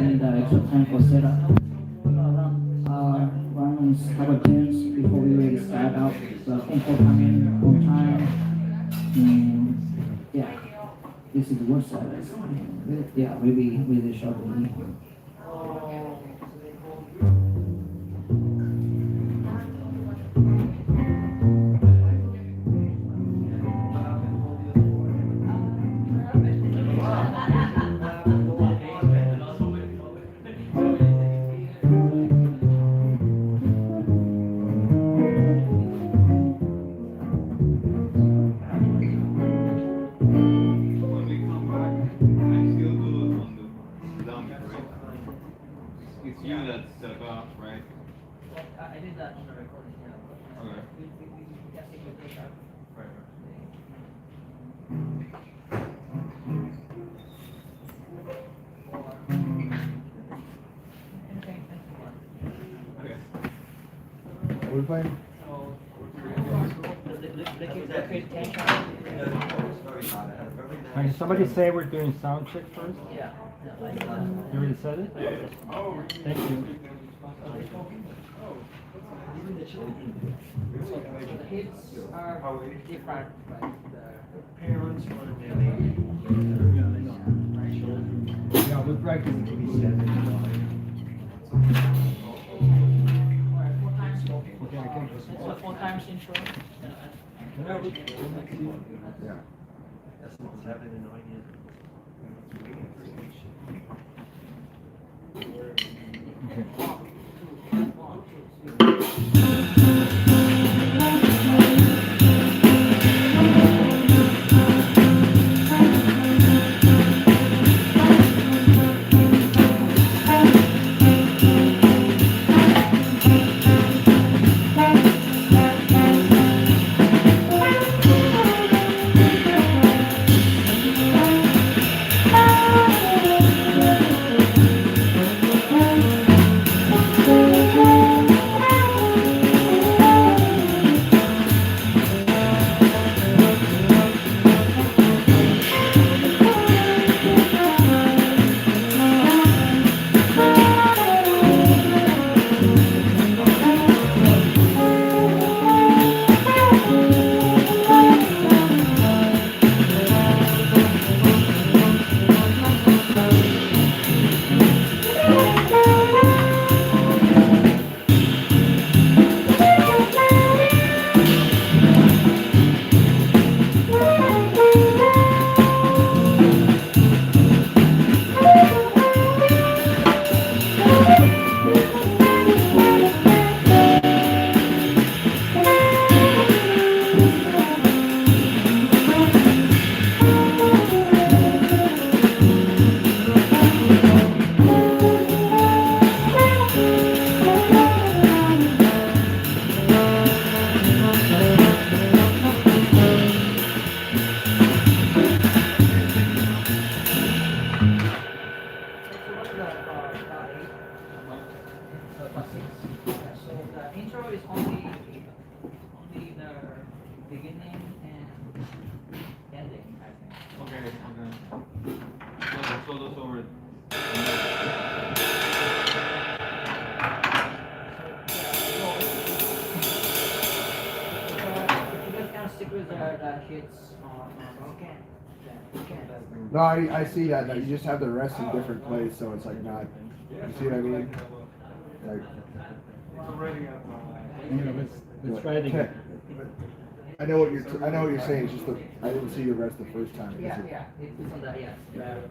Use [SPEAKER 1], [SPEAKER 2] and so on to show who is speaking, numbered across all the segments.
[SPEAKER 1] need extra time for setup. Runs couple tunes before we really start out. The tempo come in on time. Yeah, this is what service. Yeah, really shortly.
[SPEAKER 2] When we come back, I still do it on the dump, right? It's you that set it up, right?
[SPEAKER 1] I did that on the recording, yeah.
[SPEAKER 2] Okay.
[SPEAKER 1] We just take a take out.
[SPEAKER 2] Right. Okay.
[SPEAKER 3] What are we playing?
[SPEAKER 1] Liquid tension.
[SPEAKER 4] Can somebody say we're doing sound check first?
[SPEAKER 1] Yeah.
[SPEAKER 4] You already said it? Thank you.
[SPEAKER 1] The hits are different, but
[SPEAKER 5] Parents want to yeah, we're practicing to be said. Okay, I can just.
[SPEAKER 1] it's a 4 times intro.
[SPEAKER 3] Yeah.
[SPEAKER 5] That's what's happening in 9 years.
[SPEAKER 1] So the intro is only the beginning and ending, I think.
[SPEAKER 2] Okay, okay. So those over.
[SPEAKER 1] If you guys can stick with the hits okay.
[SPEAKER 3] No, I see that. You just have the rest in different places, so it's like not. You see what I mean? Like.
[SPEAKER 4] Let's try it again.
[SPEAKER 3] I know what you're saying. It's just I didn't see the rest the first time.
[SPEAKER 1] Yeah, it's on the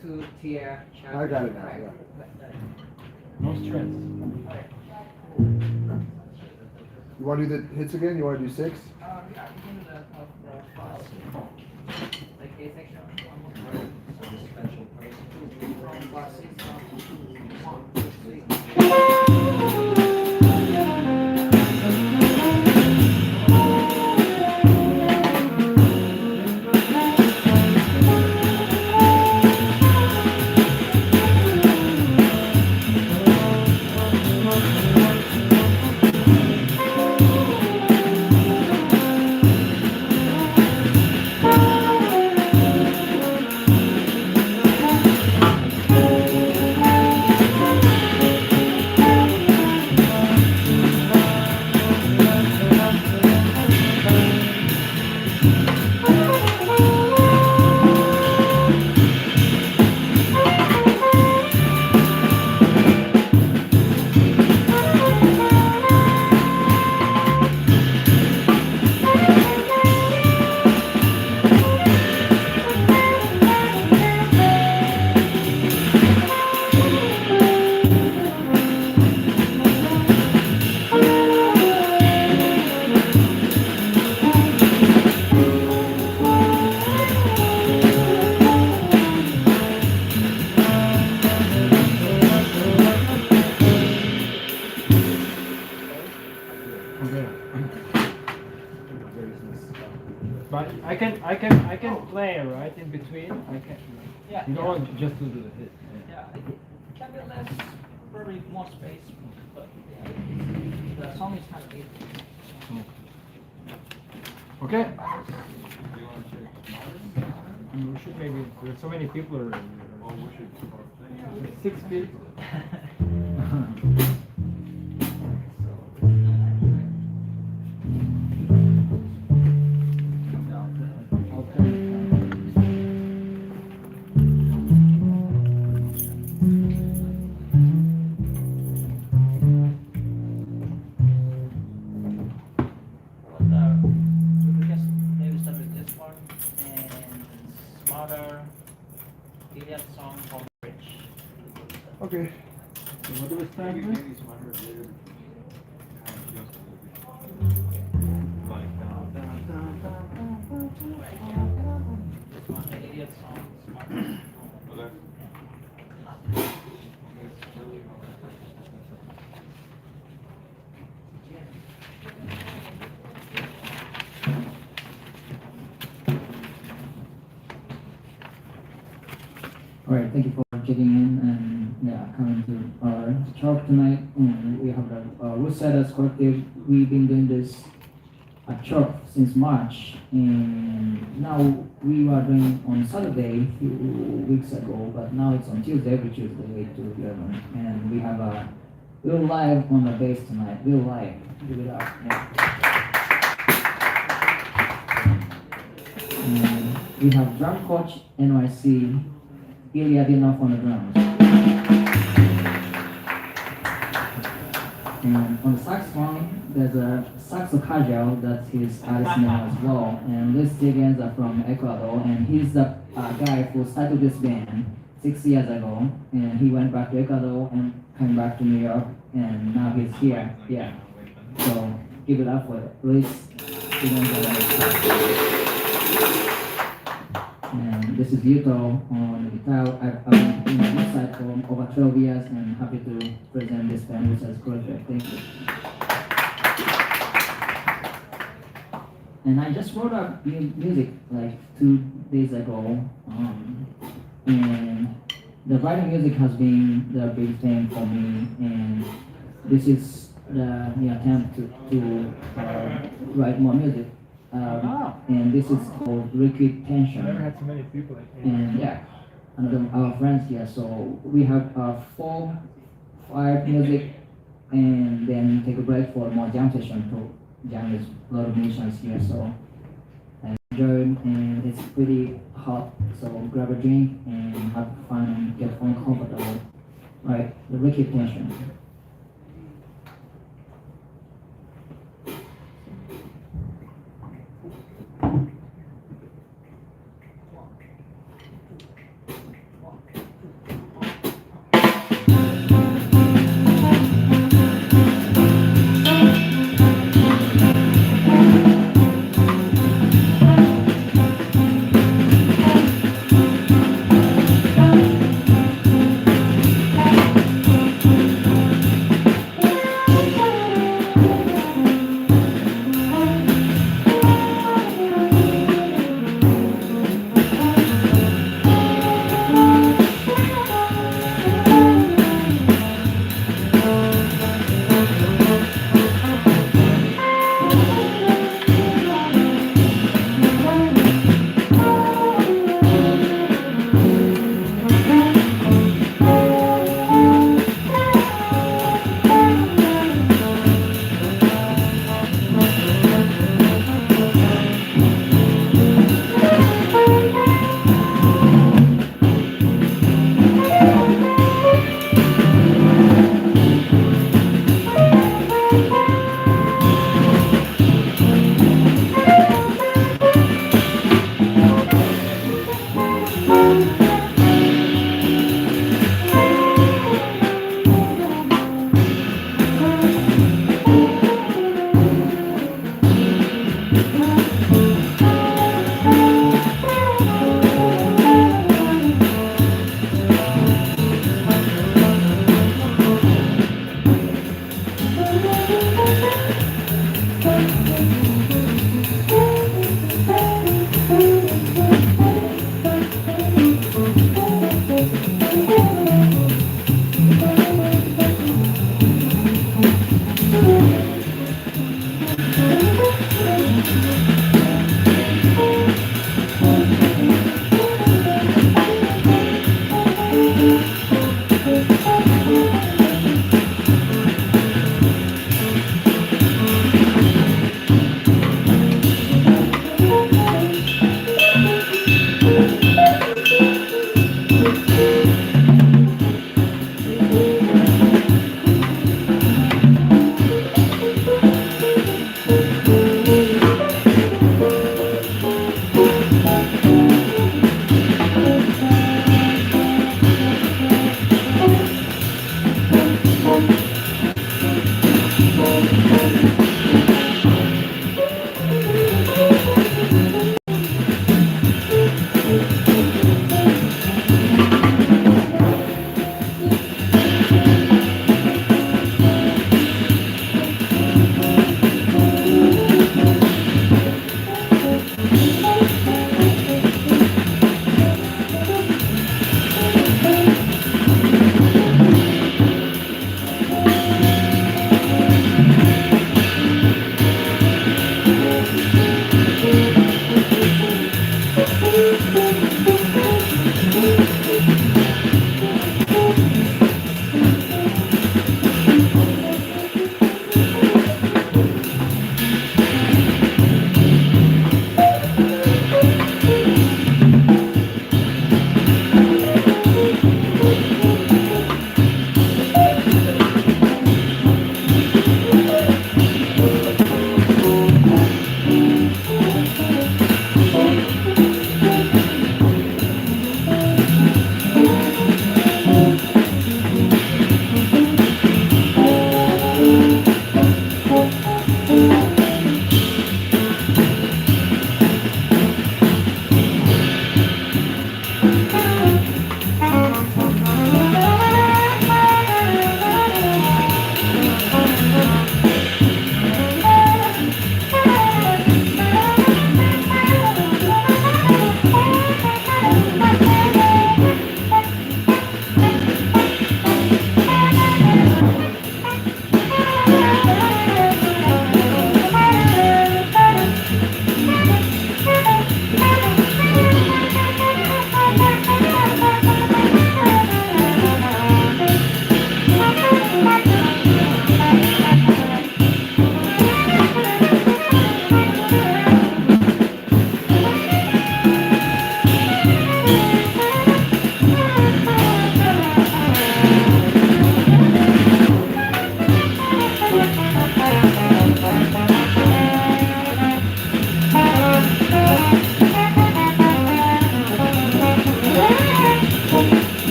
[SPEAKER 1] two tier.
[SPEAKER 3] I got it now. Yeah.
[SPEAKER 4] No stress.
[SPEAKER 3] You want to do the hits again? You want to do 6?
[SPEAKER 1] Yeah, we can do the files. Like A section.
[SPEAKER 5] Special place.
[SPEAKER 1] From class 6 1, 2, 3.
[SPEAKER 4] I can play right in between. I can.
[SPEAKER 1] Yeah.
[SPEAKER 4] You don't want just to do the hit.
[SPEAKER 1] Yeah, it can be less, probably more space, but yeah, the song is kind of easy.
[SPEAKER 4] Okay.
[SPEAKER 2] Do you wanna check modern?
[SPEAKER 4] We should maybe. There's so many people already.
[SPEAKER 2] Or we should start playing?
[SPEAKER 4] 6 people.
[SPEAKER 1] We can maybe start with this one and Smarter, Iliad song from Rich.
[SPEAKER 3] Okay.
[SPEAKER 4] So what do we start
[SPEAKER 2] Maybe
[SPEAKER 4] with?
[SPEAKER 2] smarter later. Kind of just a little bit. Like
[SPEAKER 1] This one, the Iliad song, Smarter.
[SPEAKER 2] Okay.
[SPEAKER 6] All right, thank you for checking in and coming to our talk tonight. And we have the Rootsiders Collective. We've been doing this talk since March, and now we were doing on Saturday a few weeks ago, but now it's on Tuesday, every Tuesday, 8 to 11. And we have a real live on the bass tonight, real live. Give it up. Yeah. And we have drum coach NYC. Ilya Dinov on the drums. And on the saxophone, there's a Saxo Cajal, that's his artist name as well. And Luis Diggins are from Ecuador, and he's the guy who started this band 6 years ago. And he went back to Ecuador and came back to New York, and now he's here. Yeah. So give it up for Luis Diggins. And this is Yuto on the guitar. I've been on this side for over 12 years and happy to present this band, which is Collective. Thank you. And I just wrote up music like 2 days ago. And the writing music has been the big thing for me. And this is the attempt to write more music. And this is called Liquid
[SPEAKER 4] I
[SPEAKER 6] Tension.
[SPEAKER 4] never had so many people like
[SPEAKER 6] And yeah, another our friends here. So we have 4, 5 music, and then take a break for more jam session to jam with a lot of musicians here. So I enjoyed, and it's pretty hot. So grab a drink and have fun and get uncomfortable. Right, the Liquid Tension.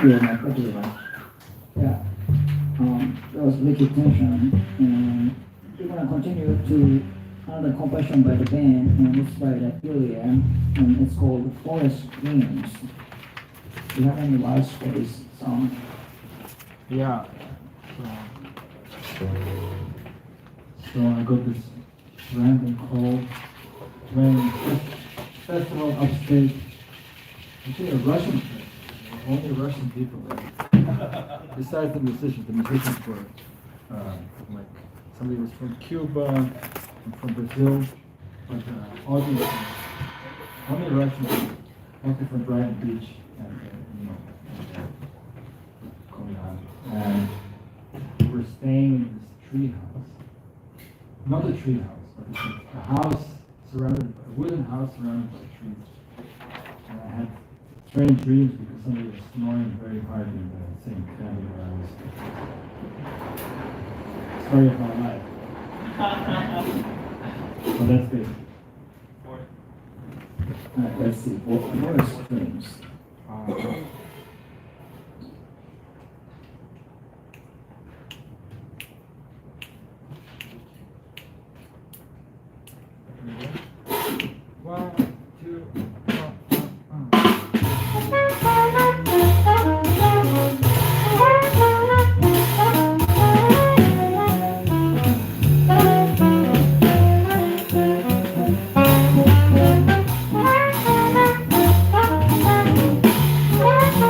[SPEAKER 6] Yeah, no, thank you very much. Yeah, there was wicked tension, and we're gonna continue to another composition by the band, and it's by the Ilya, and it's called Forest Dreams. Do you have any words for this song?
[SPEAKER 4] Yeah. So I got this random call when festival upstate. Actually, a Russian place. Only Russian people there. Besides the musicians were like somebody was from Cuba and from Brazil, but audience only Russian people, mostly from Brighton Beach and Korean. And we were staying in this tree house, not a tree house, but it's a house surrounded, a wooden house surrounded by trees. And I had strange dreams because somebody was snoring very hard in the same cabin where I was. Story of my life. So that's good.
[SPEAKER 6] Alright, let's see, Forest Dreams.
[SPEAKER 4] One, two,
[SPEAKER 7] Thank you.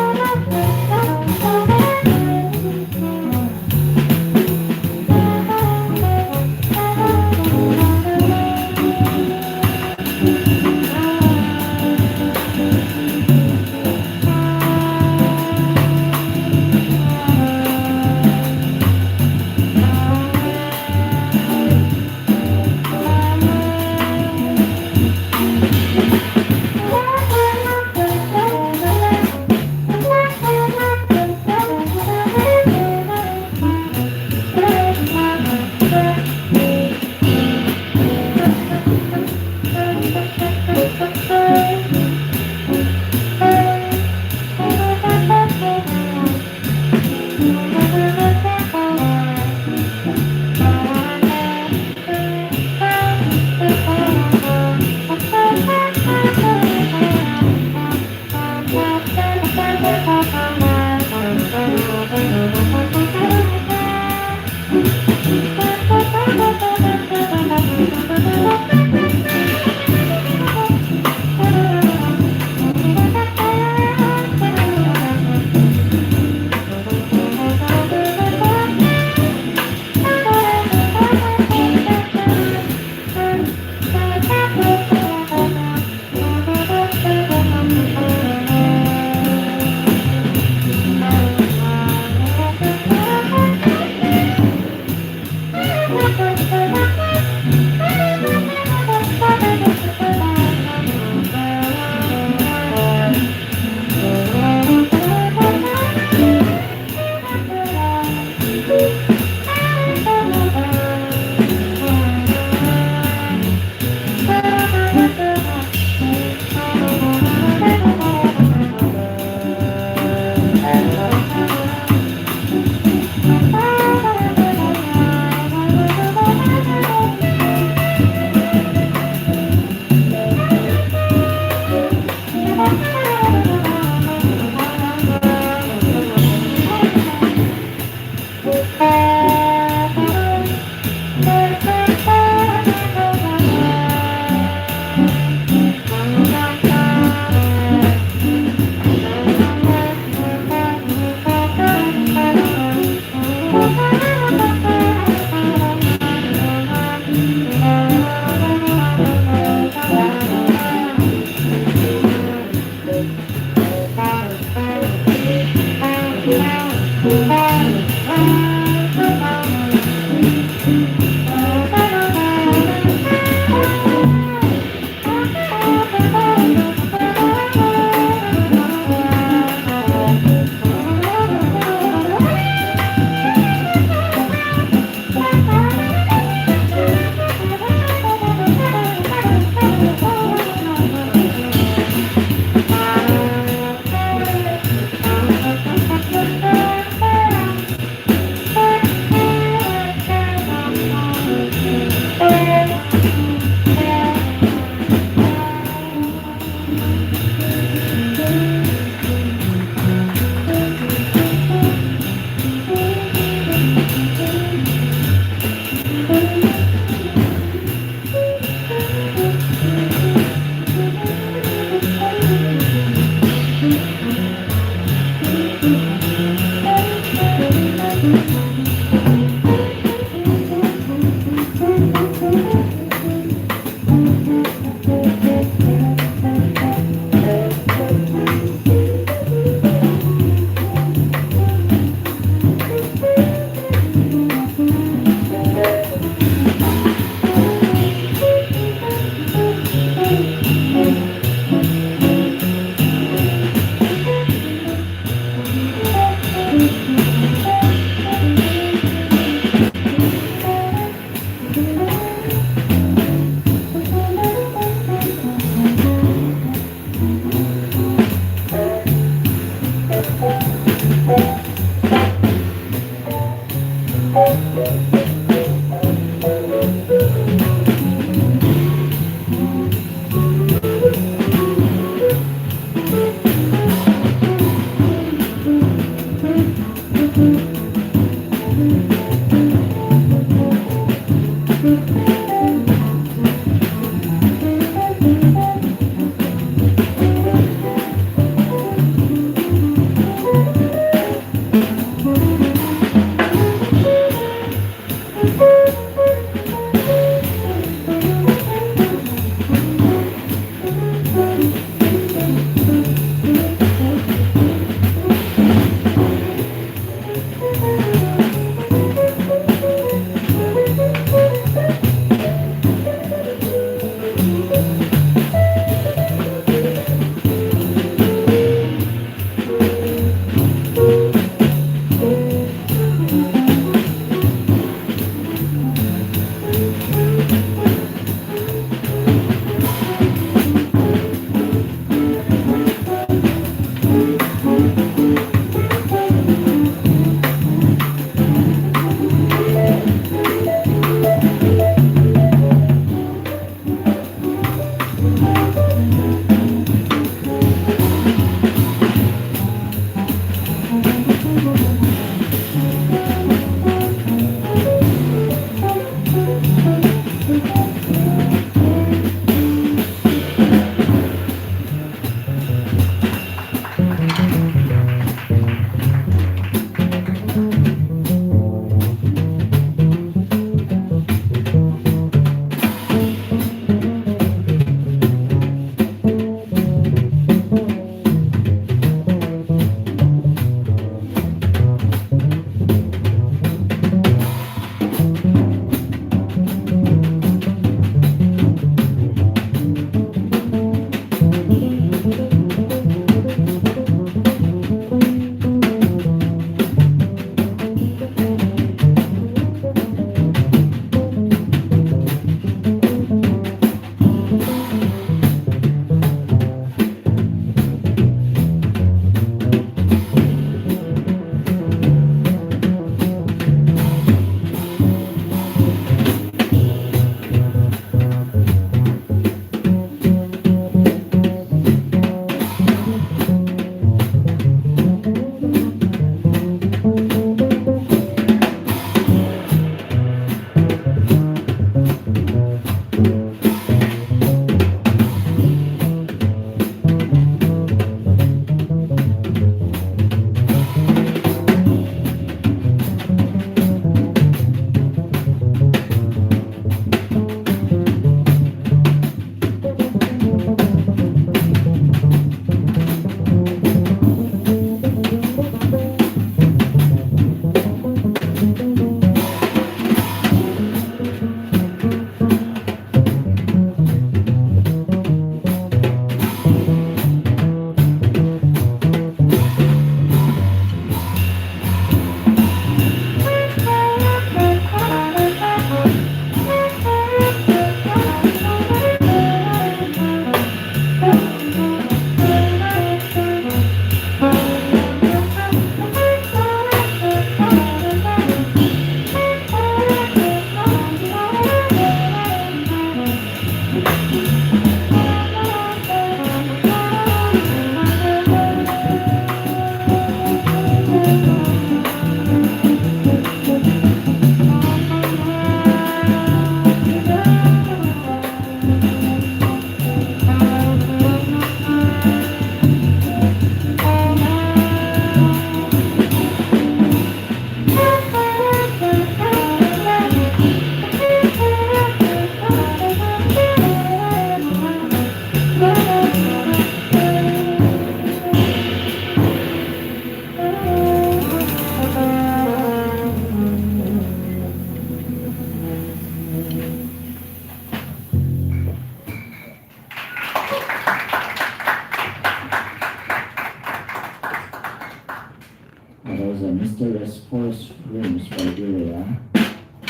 [SPEAKER 6] Mysterious Forest Rooms by Julia.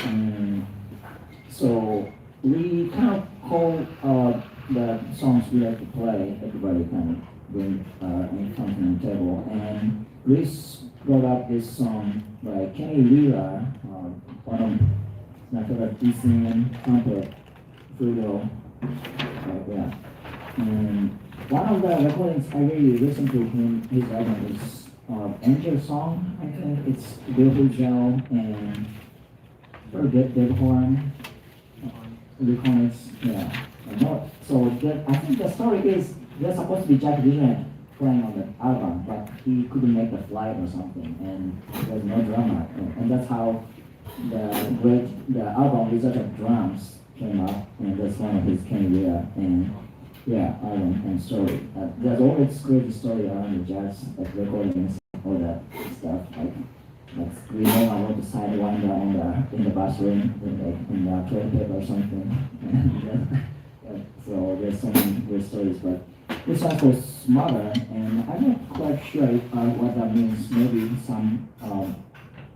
[SPEAKER 6] And so we kind of call the songs we like to play, everybody kind of bring any something on the table. And Chris brought up this song by Kenny Wheeler, one of my favorite ECM trumpet, Frudo. Yeah. And one of the recordings I really listened to him, his album is Angel Song, I think. It's Bill Huzel and Dave Horn. Recordings, yeah. So I think the story is there's supposed to be Jack Vision playing on the album, but he couldn't make the flight or something, and there's no drummer. And that's how the album Wizard of Drums came up, and that's one of his Kenny Wheeler and album and story. There's always great story around the jazz, like recordings, all that stuff. Like we know about the sidewinder in the bathroom in the toilet paper or something. And, so there's so many great stories, but this one was smarter, and I'm not quite sure what that means. Maybe some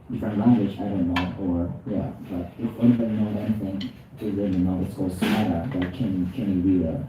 [SPEAKER 6] different language, I don't know, or but if anybody knows anything, please let me know. It's called Smarter by Kenny Wheeler.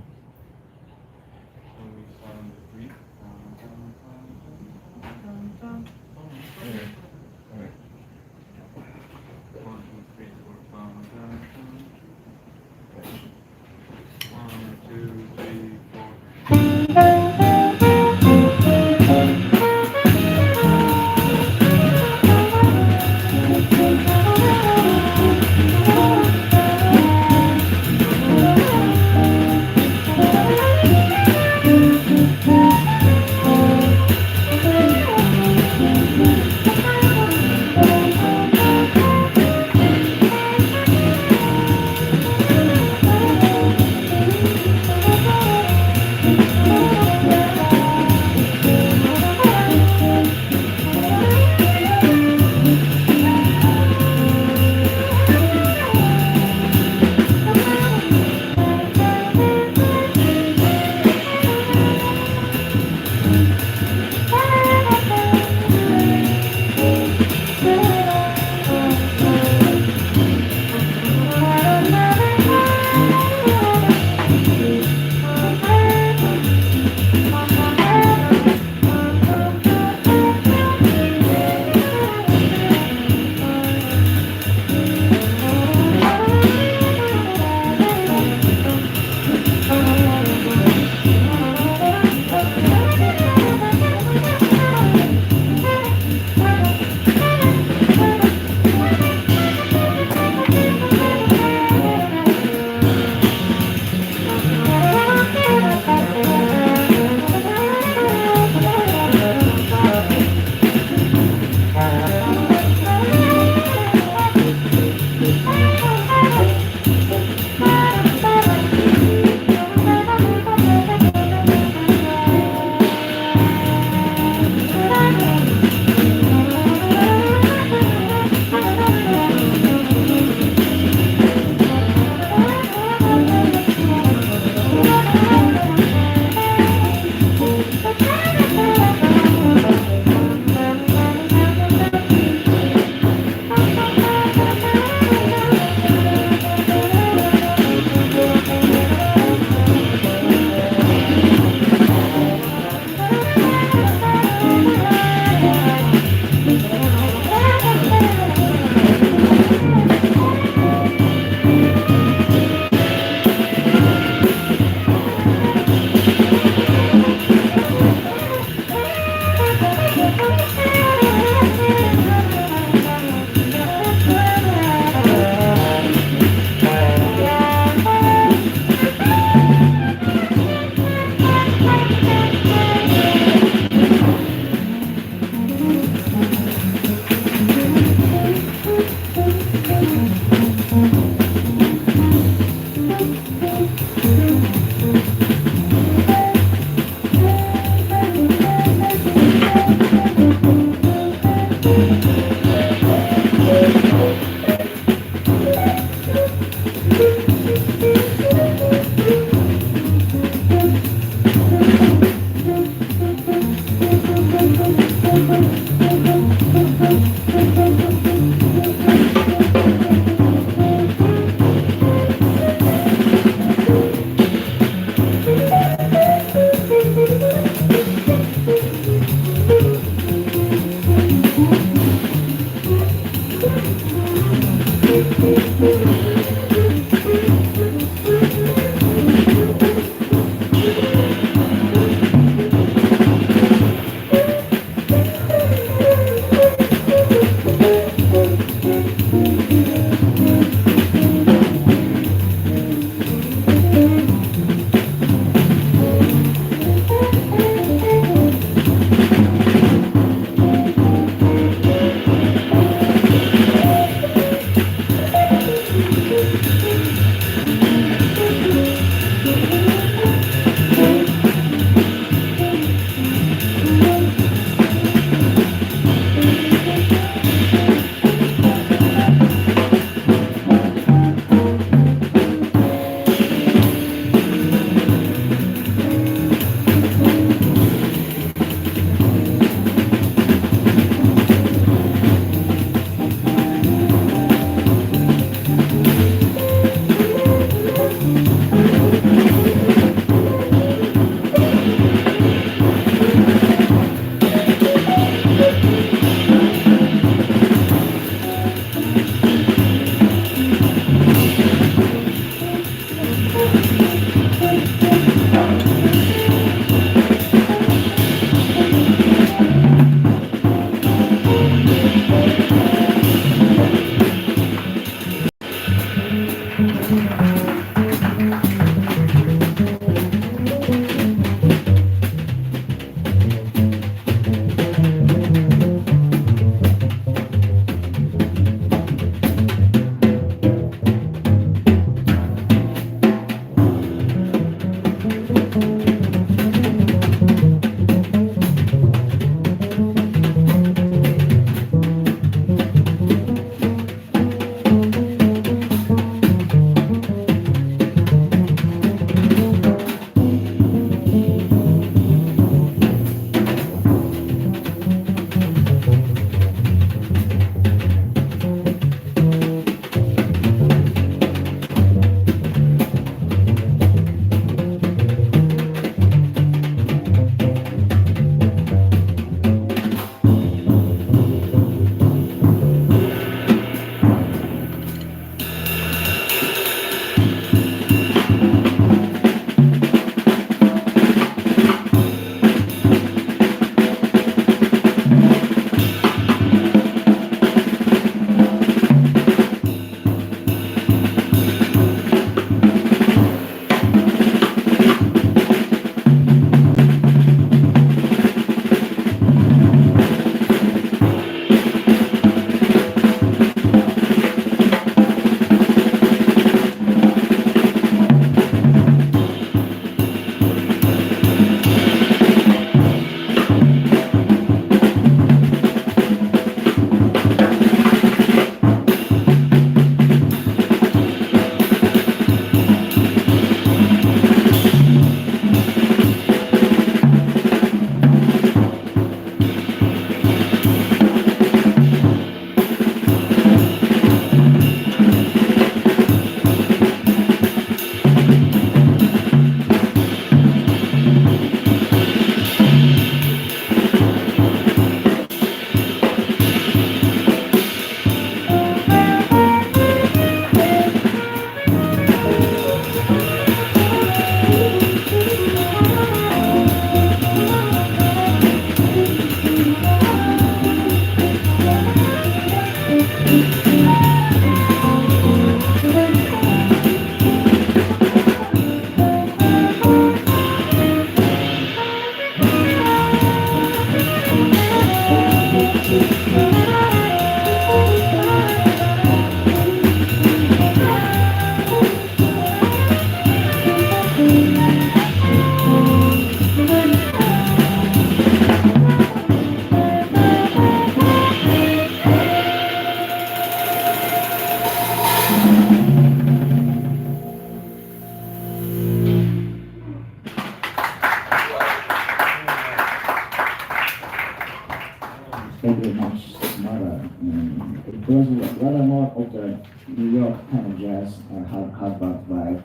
[SPEAKER 6] very much smarter. And it was rather more of the New York kind of jazz, hard rock vibe.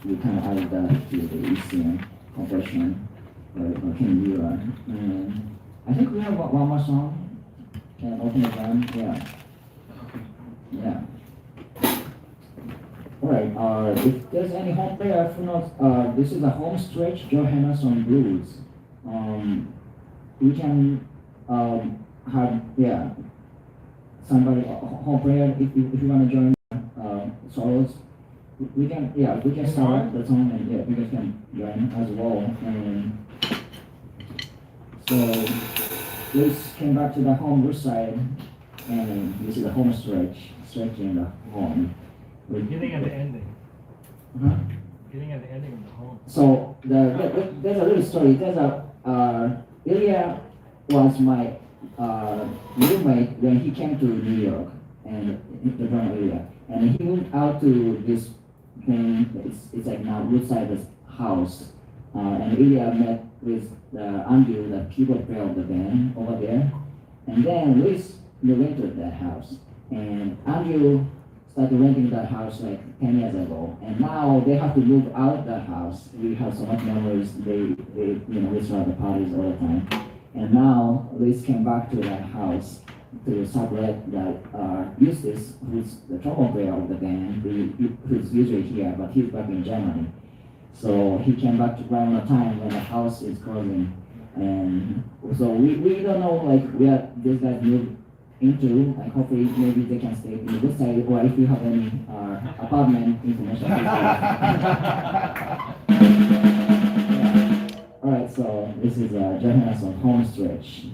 [SPEAKER 6] We kind of added that to the ECM compression, Ken Viewer. And I think we have one more song, and open the band, yeah. Yeah. Alright, if there's any home player, if not, this is a home stretch, Joe Henderson Blues. We can have, yeah, somebody, home player, if you want to join solos, we can start the song and yeah, you guys can join as well. And so, let's came back to the home side, and this is the home stretch, stretching the home.
[SPEAKER 5] Beginning and the ending.
[SPEAKER 6] Uh-huh.
[SPEAKER 5] Beginning and the ending of the home.
[SPEAKER 6] So there's a little story. There's a Ilya was my roommate when he came to New York, and the drummer Ilya, and he moved out to this thing. It's like now Woodside's house, and Ilya met with Andrew, the keyboard player of the band over there, and then Luis rented that house, and Andrew started renting that house like 10 years ago, and now they have to move out that house. We have so much memories. They we start the parties all the time, and now Luis came back to that house to sublet that Eustace, who's the trombone player of the band, who's usually here, but he's back in Germany. So he came back to around the time when the house is closing, and so we don't know like where these guys moved into, like hopefully maybe they can stay in the good side, or if you have any apartment information. Yeah. Alright, so this is Johannes on home stretch.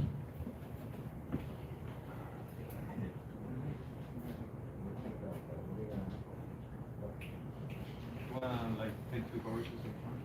[SPEAKER 2] Wanna like take two choruses in front?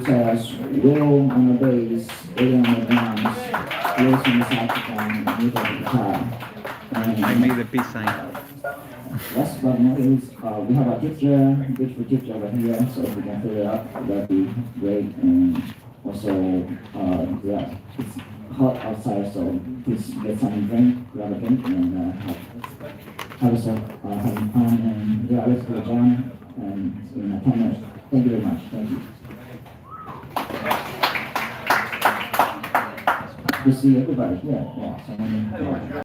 [SPEAKER 6] says, Will on the bass, Eddie on the drums, Wilson on the saxophone, and Nick on the guitar.
[SPEAKER 7] I
[SPEAKER 6] And
[SPEAKER 7] made the peace sign.
[SPEAKER 6] last but not least, we have a picture, beautiful picture over here, so if we can fill it up, that'd be great. And also, yeah, it's hot outside, so please get some drink, grab a drink, and have yourself having fun. And yeah, let's go, John, and in attendance. Thank you very much. Thank you. To see everybody here. Yeah. So,